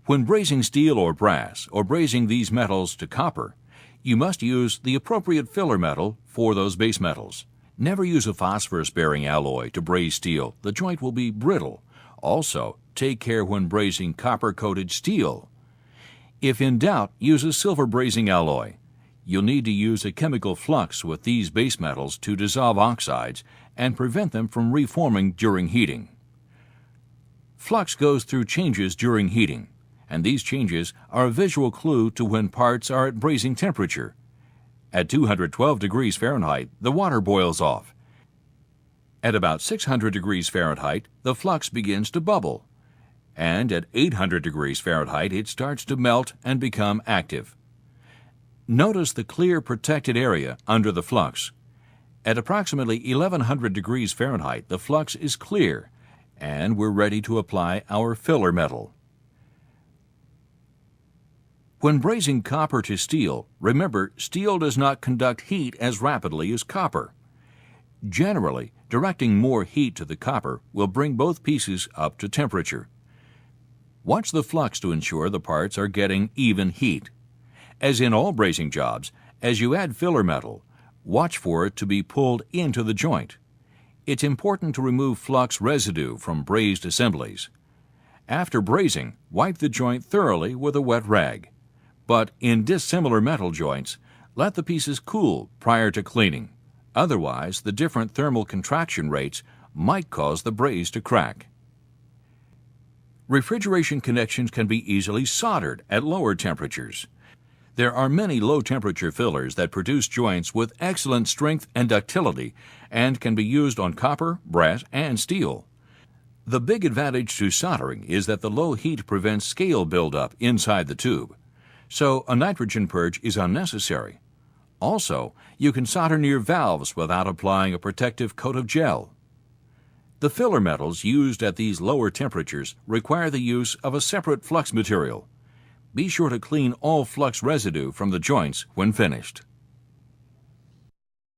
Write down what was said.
When brazing steel or brass, or brazing these metals to copper, you must use the appropriate filler metal for those base metals. Never use a phosphorus-bearing alloy to braze steel. The joint will be brittle. Also, take care when brazing copper-coated steel. If in doubt, use a silver brazing alloy. You'll need to use a chemical flux with these base metals to dissolve oxides and prevent them from reforming during heating. Flux goes through changes during heating, and these changes are a visual clue to when parts are at brazing temperature. At 212 degrees Fahrenheit, the water boils off. At about 600 degrees Fahrenheit, the flux begins to bubble, and at 800 degrees Fahrenheit, it starts to melt and become active. Notice the clear protected area under the flux. At approximately 1100 degrees Fahrenheit, the flux is clear, and we're ready to apply our filler metal. When brazing copper to steel, remember, steel does not conduct heat as rapidly as copper. Generally, directing more heat to the copper will bring both pieces up to temperature. Watch the flux to ensure the parts are getting even heat. As in all brazing jobs, as you add filler metal, watch for it to be pulled into the joint. It's important to remove flux residue from brazed assemblies. After brazing, wipe the joint thoroughly with a wet rag. But in dissimilar metal joints, let the pieces cool prior to cleaning. Otherwise, the different thermal contraction rates might cause the braze to crack. Refrigeration connections can be easily soldered at lower temperatures. There are many low-temperature fillers that produce joints with excellent strength and ductility and can be used on copper, brass, and steel. The big advantage to soldering is that the low heat prevents scale buildup inside the tube, so a nitrogen purge is unnecessary. Also, you can solder near valves without applying a protective coat of gel. The filler metals used at these lower temperatures require the use of a separate flux material. Be sure to clean all flux residue from the joints when finished.